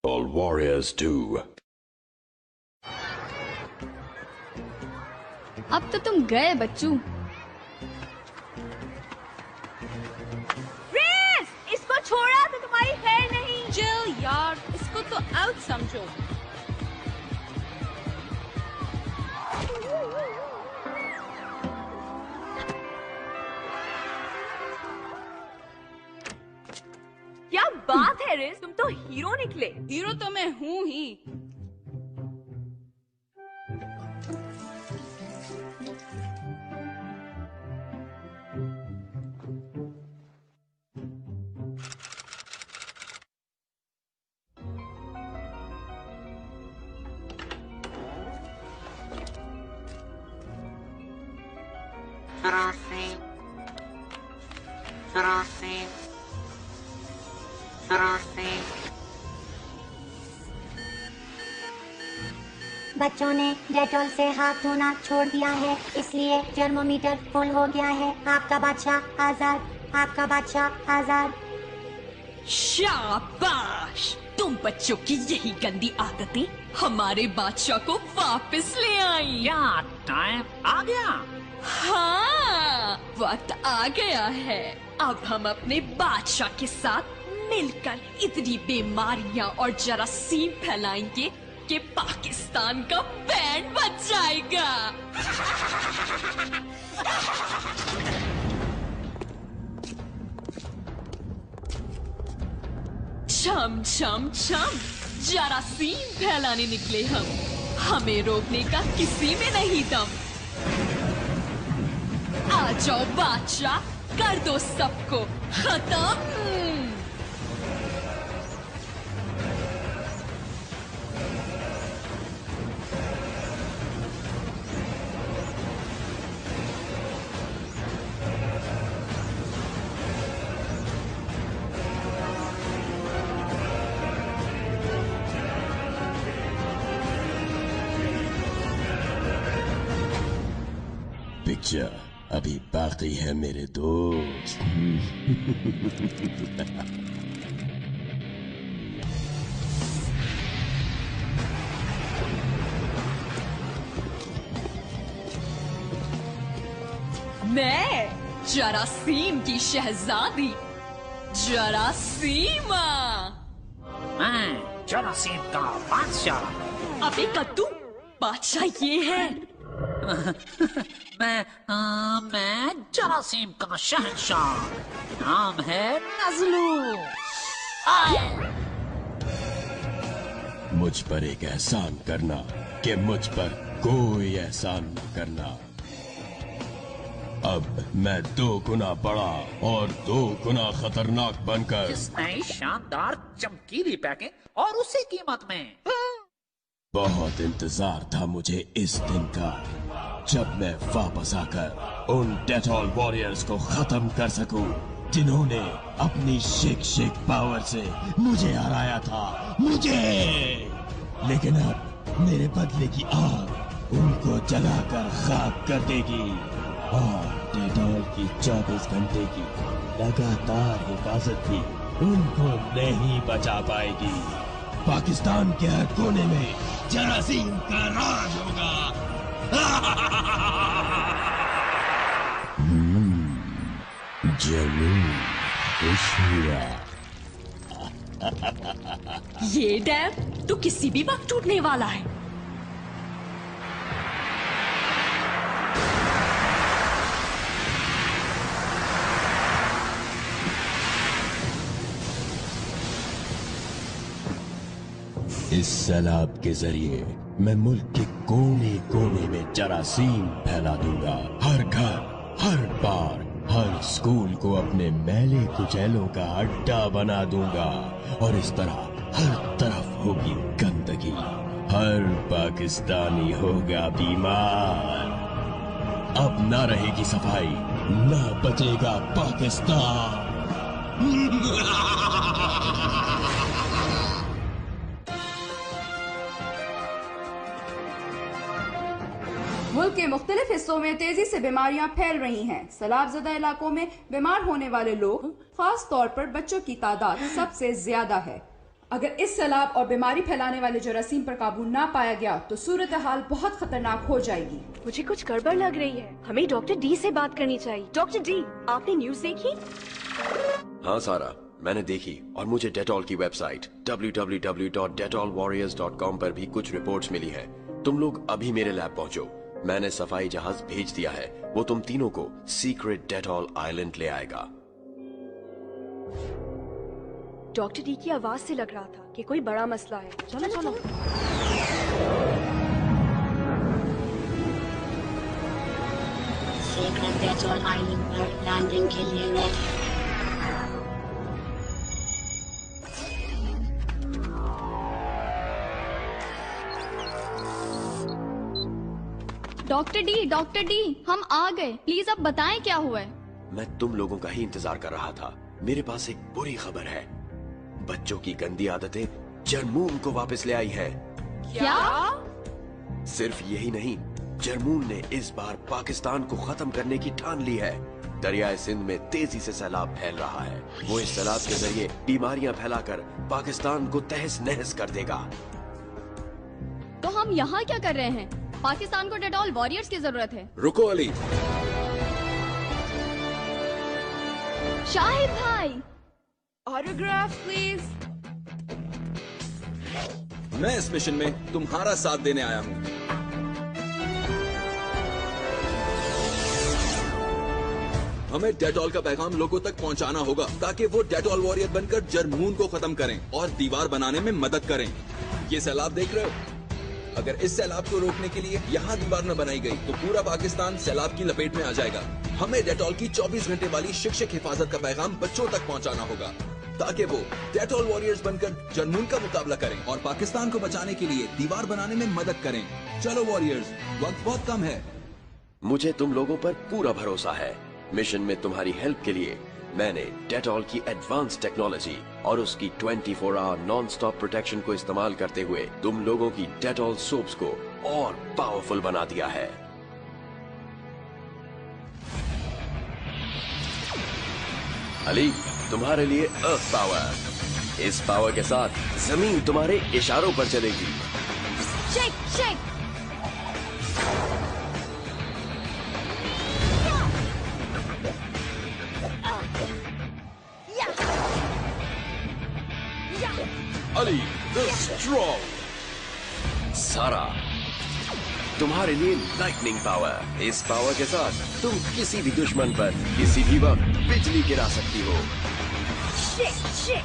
All warriors do. अब तो तुम गए बच्चू। रेस, इसको छोड़ा तो तुम्हारी खैर नहीं। चिल यार, इसको तो आउट समझो। क्या बात है रेस, तुम तो हीरो निकले। हीरो तो मैं हूँ ही। बच्चों ने डेटॉल से हाथ धोना छोड़ दिया है, इसलिए थर्मोमीटर फुल हो गया है। आपका बादशाह आजाद, आपका बादशाह आजाद। शाबाश, तुम बच्चों की यही गंदी आदतें हमारे बादशाह को वापस ले आई। क्या टाइम आ गया? हाँ, वक्त आ गया है। अब हम अपने बादशाह के साथ मिलकर इतनी बीमारियां और जरासीम फैलाएंगे कि पाकिस्तान का बैंड बज जाएगा। छम छम छम, जरासीम फैलाने निकले हम। हमें रोकने का किसी में नहीं दम। आ जाओ बादशाह, कर दो सबको खत्म। पिक्चर अभी बाकी है मेरे दोस्त। मैं जरासीम की शहजादी जरासीमा। मैं जरासीम का बादशाह। अबे कद्दू, बादशाह ये है। मैं जरासीम का शहंशाह, नाम है नजलू। मुझ पर एक एहसान करना कि मुझ पर कोई एहसान न करना। अब मैं 2 गुना बड़ा और 2 गुना खतरनाक बनकर इस नई शानदार चमकीली पैकिंग और उसी कीमत में। बहुत इंतजार था मुझे इस दिन का, जब मैं वापस आकर उन डेटॉल वॉरियर्स को खत्म कर सकूं, जिन्होंने अपनी शेक पावर से मुझे हराया था, मुझे। लेकिन अब मेरे बदले की आग उनको जलाकर खाक कर देगी और डेटॉल की 24 घंटे की लगातार हिफाजत भी उनको नहीं बचा पाएगी। पाकिस्तान के हर कोने में जरासीम का राज होगा। जमीन खुशिया। ये डैम तो किसी भी वक्त टूटने वाला है। इस सैलाब के जरिए मैं मुल्क के कोने कोने में जरासीम फैला दूंगा। हर घर, हर बार, हर स्कूल को अपने मैले कुचैलों का अड्डा बना दूंगा और इस तरह हर तरफ होगी गंदगी। हर पाकिस्तानी होगा बीमार। अब ना रहेगी सफाई, ना बचेगा पाकिस्तान। मुल्क के मुख्तलिफ हिस्सों में तेजी से बीमारियां फैल रही हैं। सैलाबज़दा इलाकों में बीमार होने वाले लोग, खास तौर पर बच्चों की तादाद सबसे ज्यादा है। अगर इस सैलाब और बीमारी फैलाने वाले जरासीम पर काबू ना पाया गया तो सूरत हाल बहुत खतरनाक हो जाएगी। मुझे कुछ गड़बड़ लग रही है। हमें डॉक्टर डी से बात करनी चाहिए। डॉक्टर डी, आपने न्यूज़ देखी? हाँ सारा, मैंने देखी और मुझे डेटॉल की वेबसाइट www.detolwarriors.com पर भी कुछ रिपोर्ट्स मिली हैं। तुम लोग अभी मेरे लैब पहुंचो। मैंने सफाई जहाज भेज दिया है, वो तुम तीनों को सीक्रेट डेटॉल आइलैंड ले आएगा। डॉक्टर डी की आवाज से लग रहा था कि कोई बड़ा मसला है। चलो चलो। सीक्रेट डेटॉल आइलैंड पर लैंडिंग के लिए रेडी। डॉक्टर डी, हम आ गए। प्लीज अब बताएं क्या हुआ है। मैं तुम लोगों का ही इंतजार कर रहा था। मेरे पास एक बुरी खबर है। बच्चों की गंदी आदतें जरमून को वापस ले आई है। क्या? सिर्फ यही नहीं, जरमून ने इस बार पाकिस्तान को खत्म करने की ठान ली है। दरियाए सिंध में तेजी से सैलाब फैल रहा है। वो इस सैलाब के जरिए बीमारियां फैलाकर पाकिस्तान को तहस नहस कर देगा। तो हम यहाँ क्या कर रहे हैं? पाकिस्तान को डेटॉल वॉरियर्स की जरूरत है। रुको अली। शाहिद भाई, ऑटोग्राफ प्लीज। मैं इस मिशन में तुम्हारा साथ देने आया हूँ। हमें डेटॉल का पैगाम लोगों तक पहुँचाना होगा ताकि वो डेटॉल वॉरियर बनकर जरमून को खत्म करें और दीवार बनाने में मदद करें। ये सैलाब देख रहे हो? अगर इस सैलाब को रोकने के लिए यहाँ दीवार न बनाई गई तो पूरा पाकिस्तान सैलाब की लपेट में आ जाएगा। हमें डेटॉल की 24 घंटे वाली शिक्षक हिफाजत का पैगाम बच्चों तक पहुँचाना होगा ताकि वो डेटॉल वॉरियर्स बनकर जरमून का मुकाबला करें और पाकिस्तान को बचाने के लिए दीवार बनाने में मदद करें। चलो वॉरियर्स, वक्त बहुत कम है। मुझे तुम लोगों पर पूरा भरोसा है। मिशन में तुम्हारी हेल्प के लिए मैंने डेटॉल की एडवांस टेक्नोलॉजी और उसकी 24 आवर नॉन स्टॉप प्रोटेक्शन को इस्तेमाल करते हुए तुम लोगों की डेटॉल सोप्स को और पावरफुल बना दिया है। अली, तुम्हारे लिए अर्थ पावर। इस पावर के साथ जमीन तुम्हारे इशारों पर चलेगी। Shake shake. Ali the strong. सारा, तुम्हारे लिए लाइटनिंग पावर। इस पावर के साथ तुम किसी भी दुश्मन पर किसी भी वक्त बिजली गिरा सकती हो। Shit shit.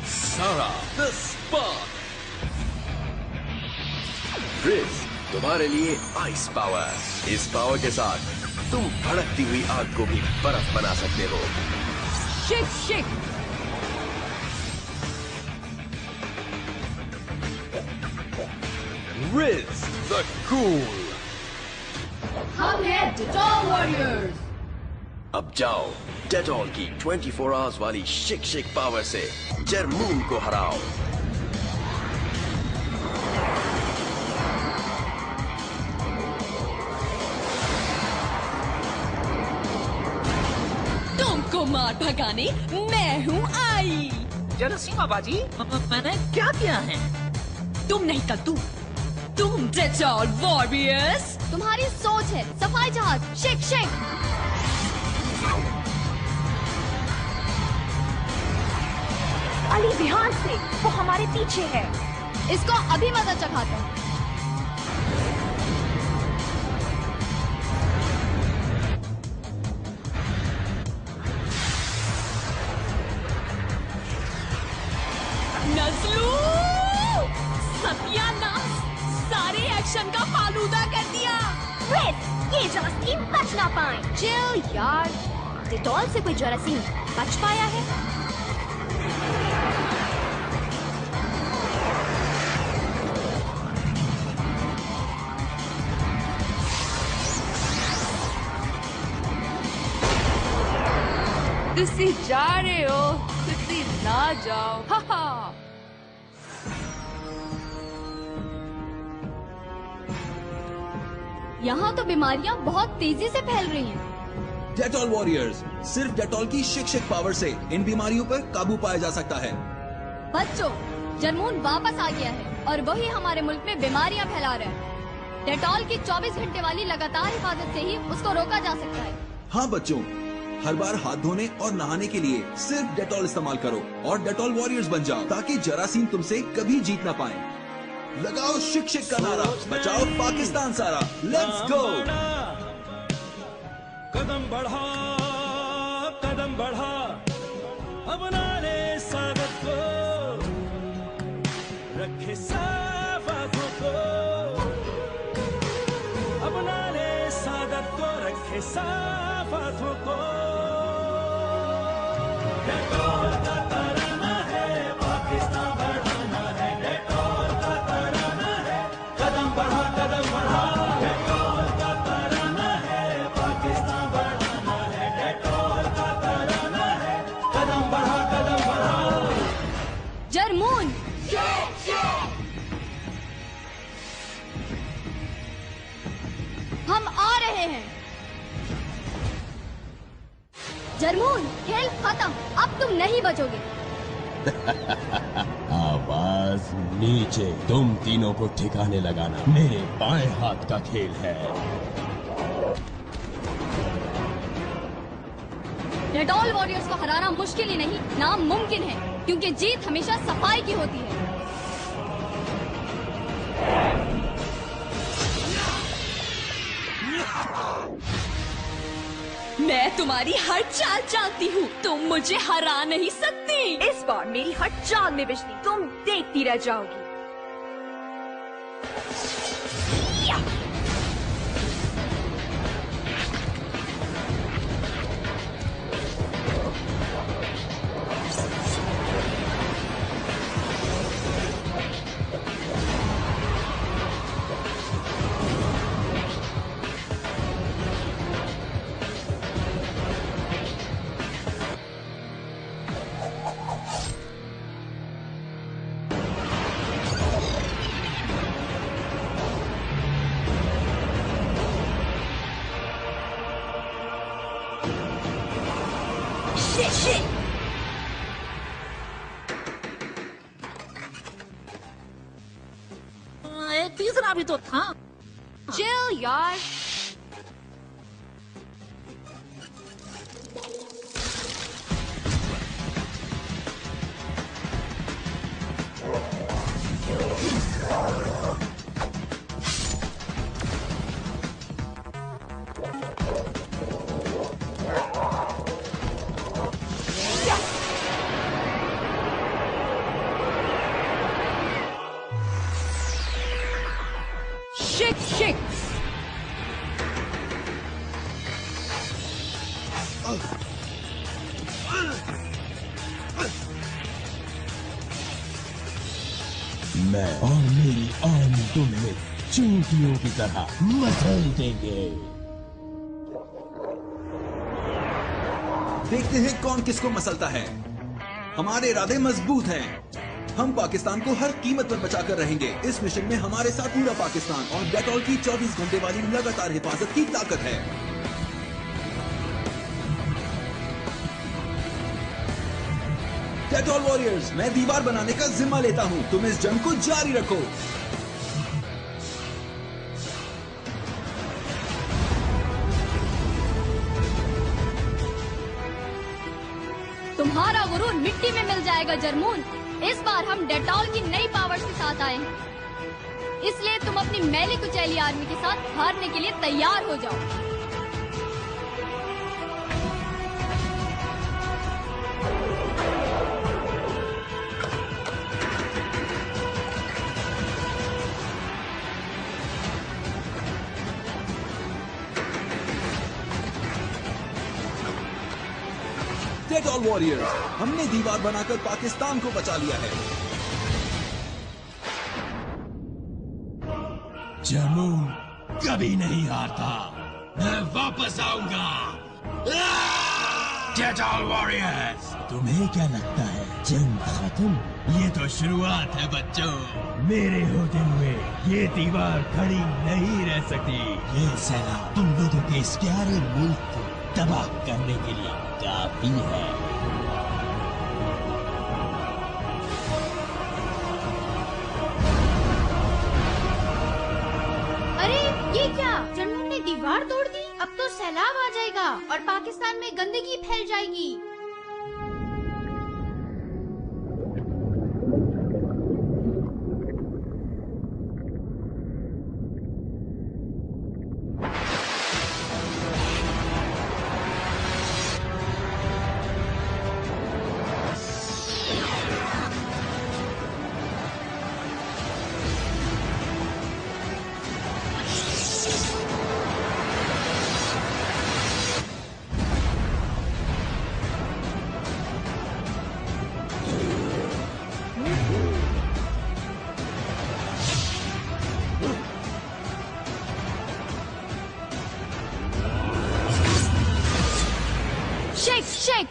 सारा द स्पार्क। रिज, तुम्हारे लिए आइस पावर। इस पावर के साथ तुम भड़कती हुई आग को भी बर्फ बना सकते हो। Shit shit. Ridge the cool. हम हैं डेटॉल वॉरियर्स। अब जाओ, डेटॉल की 24 आवर्स वाली शिक शिक पावर से जरमून को हराओ। तुमको मार भगाने मैं हूँ आई। जरासीमा बाजी, मैंने क्या किया है? तुम नहीं कद्दू, तुम डेटॉल वॉरियर्स। तुम्हारी सोच है सफाई जहाज। Shake shake. अली ध्यान से, वो हमारे पीछे है। इसको अभी मदद चखाते हैं। नज़लू, सत्यानाश, सारे एक्शन का फालूदा कर दिया। रेड, ये जरासीम बच ना पाए। चिल यार, डेटॉल से कोई जरासीम बच पाया है? तुसी जा रहे हो, तुसी ना जाओ। हा हा। यहाँ तो बीमारियाँ बहुत तेजी से फैल रही हैं। डेटॉल वॉरियर्स, सिर्फ डेटॉल की शिक पावर से इन बीमारियों पर काबू पाया जा सकता है। बच्चों, जरमून वापस आ गया है और वही हमारे मुल्क में बीमारियाँ फैला रहा है। डेटॉल की 24 घंटे वाली लगातार हिफाजत से ही उसको रोका जा सकता है। हाँ बच्चों, हर बार हाथ धोने और नहाने के लिए सिर्फ डेटॉल इस्तेमाल करो और डेटॉल वॉरियर्स बन जाओ ताकि जरासीम तुमसे कभी जीत ना पाए। लगाओ शिक शिक का नारा, बचाओ पाकिस्तान सारा। Let's go. कदम बढ़ा अपना ले स्वागत को, रखे साफ आंखों को, अपना ले स्वागत को, रखे साफ आंखों को। डेटॉल का तराना है, पाकिस्तान बढ़ाना है। डेटॉल का तराना है, कदम बढ़ा डेटॉल का तराना है, पाकिस्तान बढ़ाना है। डेटॉल का तराना है, कदम बढ़ा जरमून, हम आ रहे हैं। जरमून, खेल खत्म, अब तुम नहीं बचोगे। आवाज नीचे। तुम तीनों को ठिकाने लगाना मेरे बाएं हाथ का खेल है। डेटॉल वॉरियर्स को हराना मुश्किल ही नहीं, नामुमकिन है, क्योंकि जीत हमेशा सफाई की होती है। मैं तुम्हारी हर चाल जानती हूँ, तुम मुझे हरा नहीं सकती। इस बार मेरी हर चाल में बिजली, तुम देखती रह जाओगी। तीसरा भी तो था। चिल यार। शिक। मैं और मेरी आर्मी तुम्हें चींटियों की तरह मसल देंगे। देखते हैं कौन किसको मसलता है। हमारे इरादे मजबूत हैं। हम पाकिस्तान को हर कीमत पर बचाकर रहेंगे। इस मिशन में हमारे साथ पूरा पाकिस्तान और डेटॉल की 24 घंटे वाली लगातार हिफाजत की ताकत है। डेटॉल वॉरियर्स, मैं दीवार बनाने का जिम्मा लेता हूं। तुम इस जंग को जारी रखो। तुम्हारा गुरूर मिट्टी में मिल जाएगा जरमून। इस बार हम डेटॉल की नई पावर्स के साथ आए हैं, इसलिए तुम अपनी मैली कुचैली आर्मी के साथ हारने के लिए तैयार हो जाओ। डेटॉल वॉरियर्स, हमने दीवार बनाकर पाकिस्तान को बचा लिया है। जरमून कभी नहीं हारता। मैं वापस आऊंगा। डेटॉल वॉरियर्स, तुम्हें क्या लगता है जंग खत्म? ये तो शुरुआत है बच्चों। मेरे होते हुए ये दीवार खड़ी नहीं रह सकती। ये सैलाब तुम लोगों के इस प्यारे मुल्क को तबाह करने के लिए काफी है। अरे ये क्या, जर्मन ने दीवार तोड़ दी? अब तो सैलाब आ जाएगा और पाकिस्तान में गंदगी फैल जाएगी। शेक।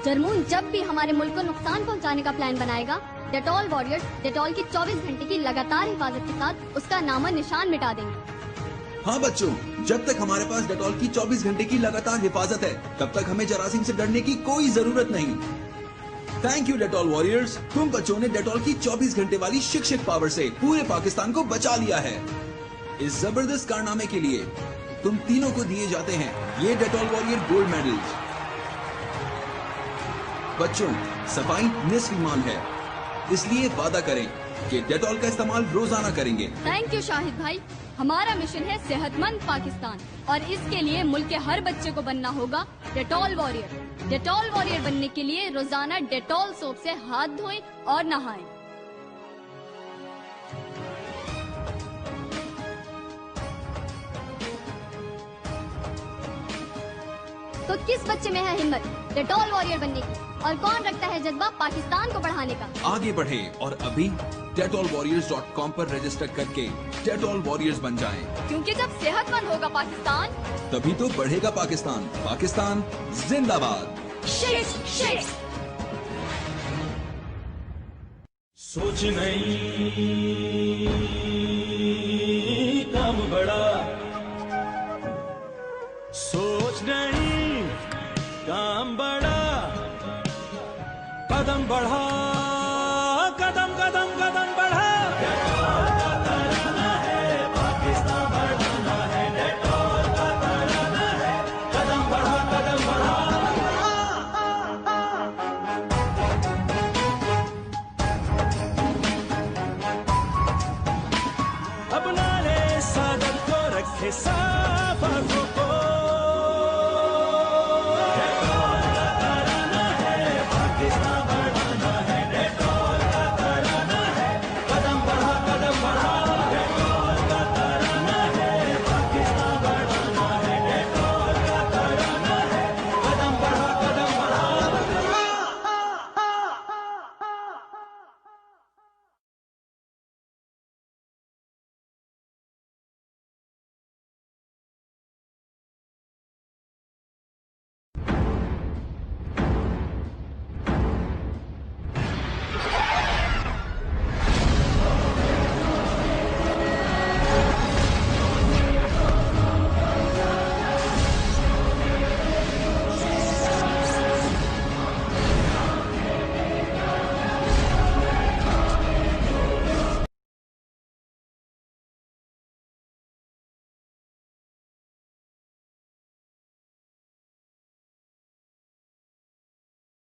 जर्मून जब भी हमारे मुल्क को नुकसान पहुंचाने का प्लान बनाएगा, डेटॉल वॉरियर्स डेटॉल की 24 घंटे की लगातार हिफाजत के साथ उसका नामो निशान मिटा देंगे। हाँ बच्चों, जब तक हमारे पास डेटॉल की 24 घंटे की लगातार हिफाजत है, तब तक हमें जरासीम से डरने की कोई जरूरत नहीं। थैंक यू डेटॉल वॉरियर्स, तुम बच्चों ने डेटॉल की 24 घंटे वाली शिक्षक पावर से पूरे पाकिस्तान को बचा लिया है। इस जबरदस्त कारनामे के लिए तुम तीनों को दिए जाते हैं ये डेटॉल वॉरियर गोल्ड मेडल्स। बच्चों, सफाई निस्फ ईमान है, इसलिए वादा करें कि डेटॉल का इस्तेमाल रोजाना करेंगे। थैंक यू शाहिद भाई। हमारा मिशन है सेहतमंद पाकिस्तान और इसके लिए मुल्क के हर बच्चे को बनना होगा डेटॉल वॉरियर। डेटॉल वॉरियर बनने के लिए रोजाना डेटॉल सोप से हाथ धोएं और नहाएं। तो किस बच्चे में है हिम्मत डेटॉल वॉरियर बनने की, और कौन रखता है जज्बा पाकिस्तान को बढ़ाने का? आगे बढ़े और अभी DettolWarriors.com पर रजिस्टर करके डेटॉल वॉरियर्स बन जाएं। क्योंकि जब सेहतमंद होगा पाकिस्तान, तभी तो बढ़ेगा पाकिस्तान। पाकिस्तान जिंदाबाद। सोच नहीं काम बड़ा, सोच नहीं काम बड़ा, कदम बढ़ा